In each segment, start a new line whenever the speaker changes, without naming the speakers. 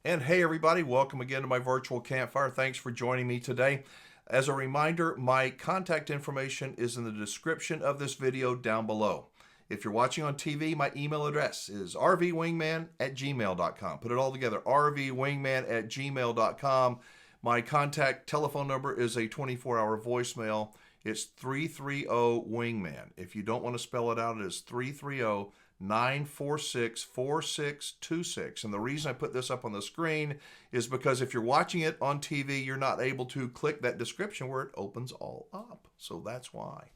And hey, everybody, welcome again to my virtual campfire. Thanks for joining me today. As a reminder, my contact information is in the description of this video down below. If you're watching on TV, my email address is rvwingman@gmail.com. Put it all together, rvwingman@gmail.com. My contact telephone number is a 24-hour voicemail. It's 330-WINGMAN. If you don't want to spell it out, it is 330-946-4626. And the reason I put this up on the screen is because if you're watching it on TV, you're not able to click that description where it opens all up. So that's why.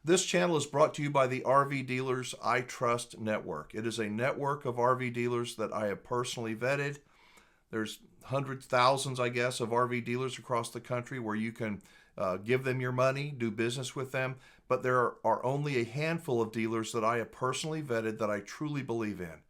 This channel is brought to you by the RV Dealers I Trust Network. It is a network of RV dealers that I have personally vetted. There's hundreds, thousands, I guess, of RV dealers across the country where you can give them your money, do business with them. But there are only a handful of dealers that I have personally vetted that I truly believe in.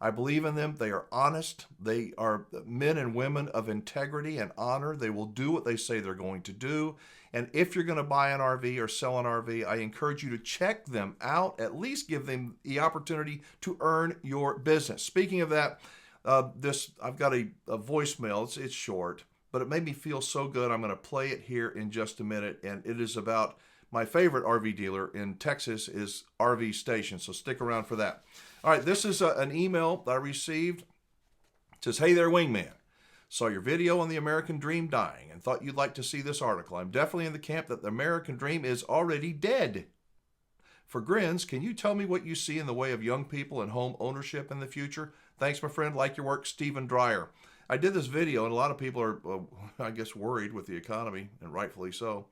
I believe in them. They are honest. They are men and women of integrity and honor. They will do what they say they're going to do. And if you're going to buy an RV or sell an RV, I encourage you to check them out, at least give them the opportunity to earn your business. Speaking of that, I've got a voicemail. It's short, but it made me feel so good. I'm going to play it here in just a minute, and it is about my favorite RV dealer in Texas is RV Station, so stick around for that. All right, this is an email that I received. It says, "Hey there, Wingman. Saw your video on the American Dream dying and thought you'd like to see this article. I'm definitely in the camp that the American Dream is already dead. For grins, can you tell me what you see in the way of young people and home ownership in the future? Thanks, my friend. Like your work, Stephen Dreyer." I did this video, and a lot of people are, I guess, worried with the economy, and rightfully so.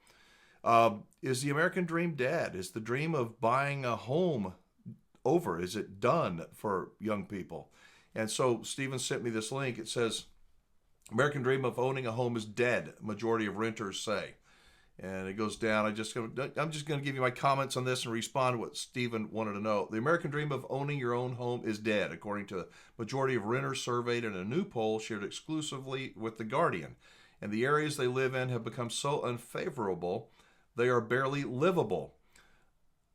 Is the American Dream dead? Is the dream of buying a home over? Is it done for young people? And so Stephen sent me this link. It says, American Dream of owning a home is dead, majority of renters say. And it goes down. I'm just going to give you my comments on this and respond to what Stephen wanted to know. The American dream of owning your own home is dead, according to the majority of renters surveyed in a new poll shared exclusively with The Guardian. And the areas they live in have become so unfavorable, they are barely livable.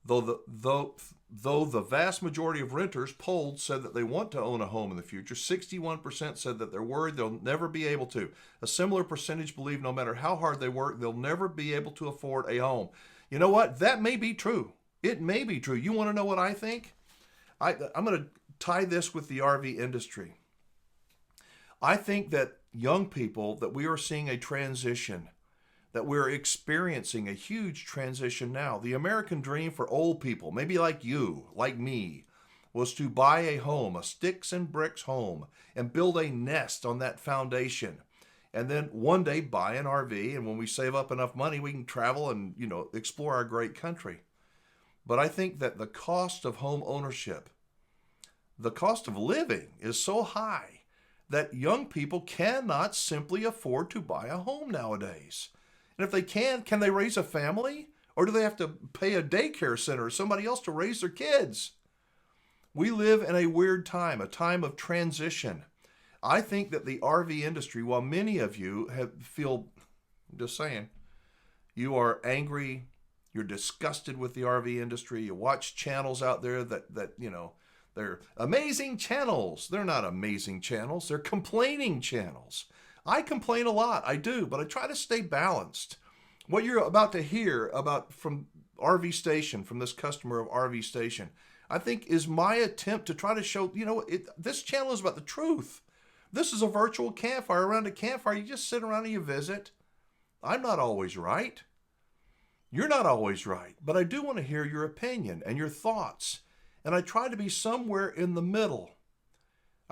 Though the vast majority of renters polled said that they want to own a home in the future, 61% said that they're worried they'll never be able to. A similar percentage believe no matter how hard they work, they'll never be able to afford a home. You know what? That may be true. It may be true. You want to know what I think? I'm going to tie this with the RV industry. I think that young people, that we are seeing a transition, that we're experiencing a huge transition now. The American dream for old people, maybe like you, like me, was to buy a home, a sticks and bricks home, and build a nest on that foundation. And then one day buy an RV, and when we save up enough money, we can travel and, explore our great country. But I think that the cost of home ownership, the cost of living is so high that young people cannot simply afford to buy a home nowadays. And if they can they raise a family? Or do they have to pay a daycare center or somebody else to raise their kids? We live in a weird time, a time of transition. I think that the RV industry, while many of you I'm just saying, you are angry, you're disgusted with the RV industry, you watch channels out there that they're amazing channels. They're not amazing channels, they're complaining channels. I complain a lot, I do, but I try to stay balanced. What you're about to hear from RV Station, from this customer of RV Station, I think is my attempt to try to show, this channel is about the truth. This is a virtual campfire. Around a campfire, you just sit around and you visit. I'm not always right. You're not always right, but I do want to hear your opinion and your thoughts. And I try to be somewhere in the middle.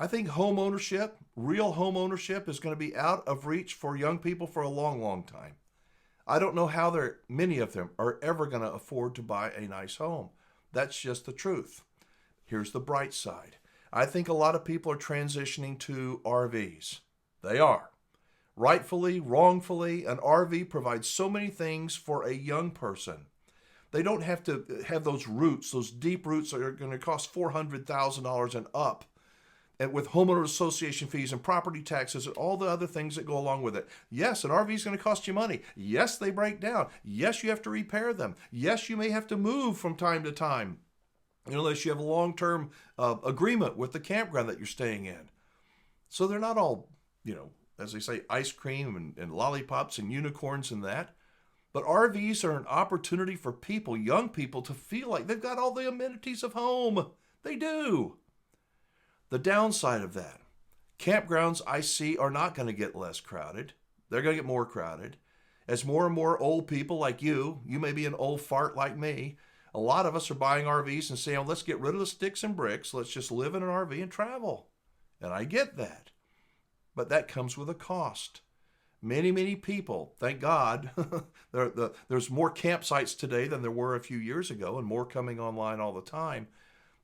I think home ownership, real home ownership, is going to be out of reach for young people for a long, long time. I don't know how many of them are ever going to afford to buy a nice home. That's just the truth. Here's the bright side. I think a lot of people are transitioning to RVs. They are. Rightfully, wrongfully, an RV provides so many things for a young person. They don't have to have those roots, those deep roots that are going to cost $400,000 and up. And with homeowner association fees and property taxes and all the other things that go along with it. Yes, an RV is going to cost you money. Yes, they break down. Yes, you have to repair them. Yes, you may have to move from time to time, unless you have a long-term agreement with the campground that you're staying in. So they're not all as they say, ice cream and lollipops and unicorns and that. But RVs are an opportunity for people, young people, to feel like they've got all the amenities of home. They do. The downside of that, campgrounds I see are not going to get less crowded. They're going to get more crowded. As more and more old people like you may be an old fart like me, a lot of us are buying RVs and saying, let's get rid of the sticks and bricks. Let's just live in an RV and travel. And I get that. But that comes with a cost. Many, many people, thank God, there's more campsites today than there were a few years ago, and more coming online all the time.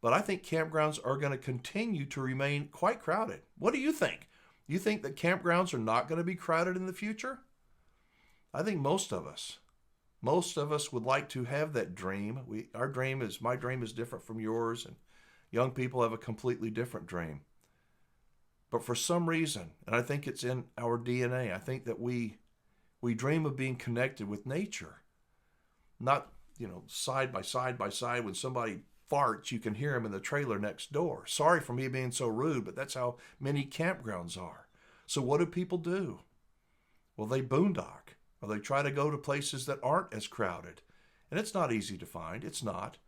But I think campgrounds are going to continue to remain quite crowded. What do you think? You think that campgrounds are not going to be crowded in the future? I think most of us would like to have that dream. My dream is different from yours, and young people have a completely different dream. But for some reason, and I think it's in our DNA, I think that we dream of being connected with nature. Not, side by side when somebody farts, you can hear him in the trailer next door. Sorry for me being so rude, but that's how many campgrounds are. So what do people do? Well, they boondock, or they try to go to places that aren't as crowded. And it's not easy to find. It's not.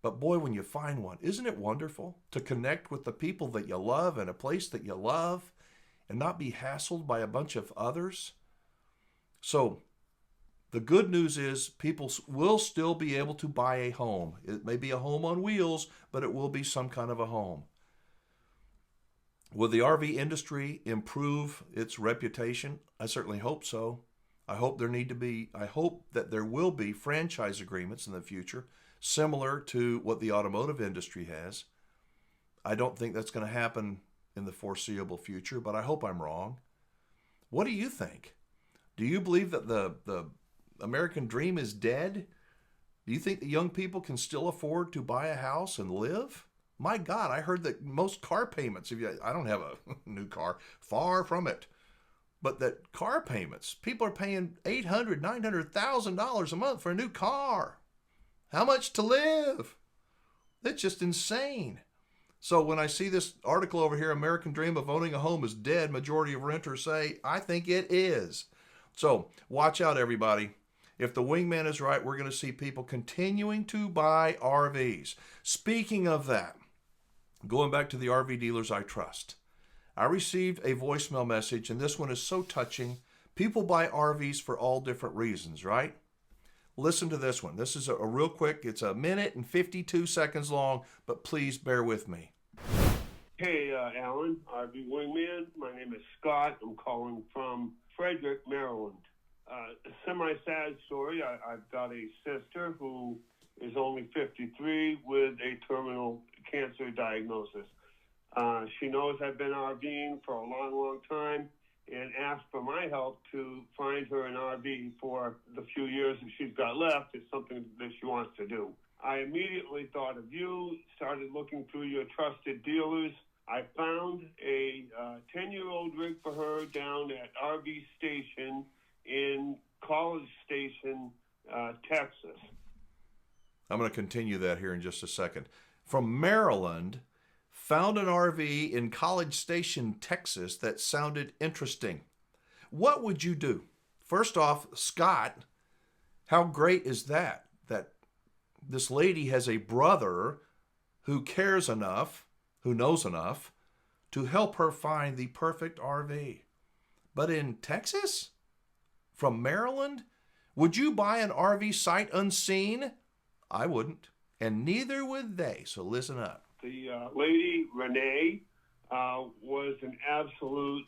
But boy, when you find one, isn't it wonderful to connect with the people that you love in a place that you love and not be hassled by a bunch of others? So the good news is people will still be able to buy a home. It may be a home on wheels, but it will be some kind of a home. Will the RV industry improve its reputation? I certainly hope so. I hope that there will be franchise agreements in the future, similar to what the automotive industry has. I don't think that's going to happen in the foreseeable future, but I hope I'm wrong. What do you think? Do you believe that the American dream is dead? Do you think that young people can still afford to buy a house and live? My God, I heard that most car payments, I don't have a new car, far from it, but that car payments, people are paying $800,000, $900,000 a month for a new car. How much to live? It's just insane. So when I see this article over here, American Dream of Owning a Home is Dead, majority of renters say, I think it is. So watch out, everybody. If the Wingman is right, we're going to see people continuing to buy RVs. Speaking of that, going back to the RV dealers I trust, I received a voicemail message, and this one is so touching. People buy RVs for all different reasons, right? Listen to this one. This is a real quick, it's 1 minute and 52 seconds long, but please bear with me.
Hey, Alan, RV Wingman. My name is Scott. I'm calling from Frederick, Maryland. A semi-sad story. I've got a sister who is only 53 with a terminal cancer diagnosis. She knows I've been RVing for a long, long time and asked for my help to find her an RV for the few years that she's got left. It's something that she wants to do. I immediately thought of you, started looking through your trusted dealers. I found a 10-year-old rig for her down at RV Station in College Station, Texas.
I'm going to continue that here in just a second. From Maryland, found an RV in College Station, Texas that sounded interesting. What would you do? First off, Scott, how great is that this lady has a brother who cares enough, who knows enough, to help her find the perfect RV. But in Texas? From Maryland? Would you buy an RV sight unseen? I wouldn't, and neither would they, so listen up.
The lady, Renee, was an absolute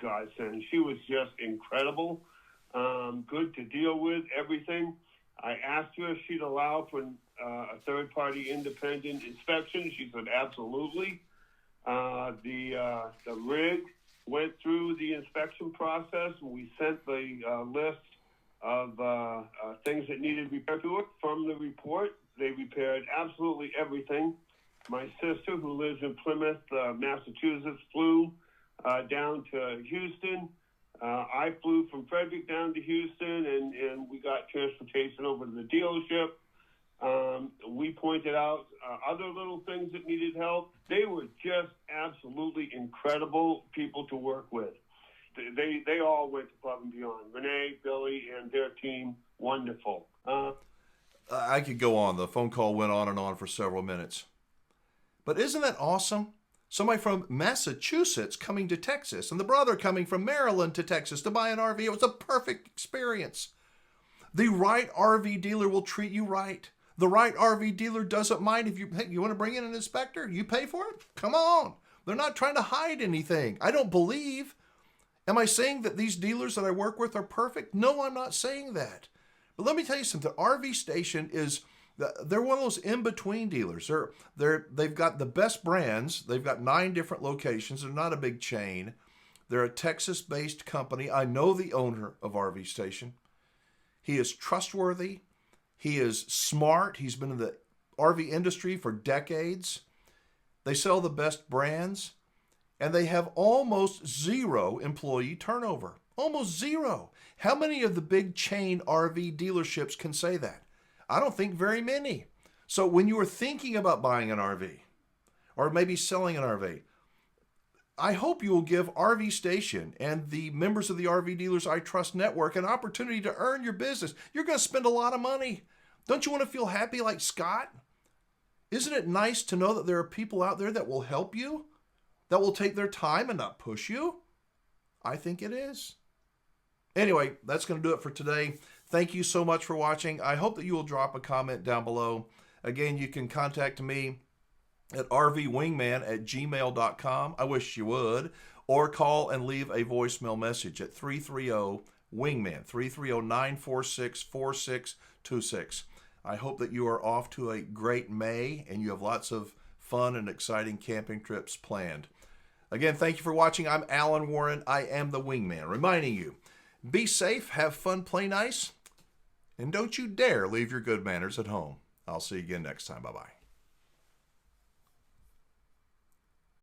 godsend. She was just incredible, good to deal with, everything. I asked her if she'd allow for a third-party independent inspection. She said absolutely. The rig went through the inspection process, and we sent the list of things that needed repair to it. From the report, they repaired absolutely everything. My sister, who lives in Plymouth, Massachusetts, flew down to Houston. I flew from Frederick down to Houston, and we got transportation over to the dealership. We pointed out other little things that needed help. They were just absolutely incredible. incredible people to work with. They all went above and beyond. Renee, Billy, and their team, wonderful.
I could go on. The phone call went on and on for several minutes. But isn't that awesome? Somebody from Massachusetts coming to Texas, and the brother coming from Maryland to Texas to buy an RV. It was a perfect experience. The right RV dealer will treat you right. The right RV dealer doesn't mind if you want to bring in an inspector, you pay for it? Come on. They're not trying to hide anything. I don't believe. Am I saying that these dealers that I work with are perfect? No, I'm not saying that. But let me tell you something. RV Station they're one of those in-between dealers. They've got the best brands. They've got 9 different locations. They're not a big chain. They're a Texas-based company. I know the owner of RV Station. He is trustworthy. He is smart. He's been in the RV industry for decades. They sell the best brands, and they have almost zero employee turnover. Almost zero. How many of the big chain RV dealerships can say that? I don't think very many. So when you are thinking about buying an RV or maybe selling an RV, I hope you will give RV Station and the members of the RV Dealers I Trust Network an opportunity to earn your business. You're going to spend a lot of money. Don't you want to feel happy like Scott? Isn't it nice to know that there are people out there that will help you, that will take their time and not push you? I think it is. Anyway, that's going to do it for today. Thank you so much for watching. I hope that you will drop a comment down below. Again, you can contact me at rvwingman@gmail.com. I wish you would. Or call and leave a voicemail message at 330-WINGMAN, 330-946-4626. I hope that you are off to a great May and you have lots of fun and exciting camping trips planned. Again, thank you for watching. I'm Alan Warren. I am the Wingman, reminding you, be safe, have fun, play nice, and don't you dare leave your good manners at home. I'll see you again next time. Bye-bye.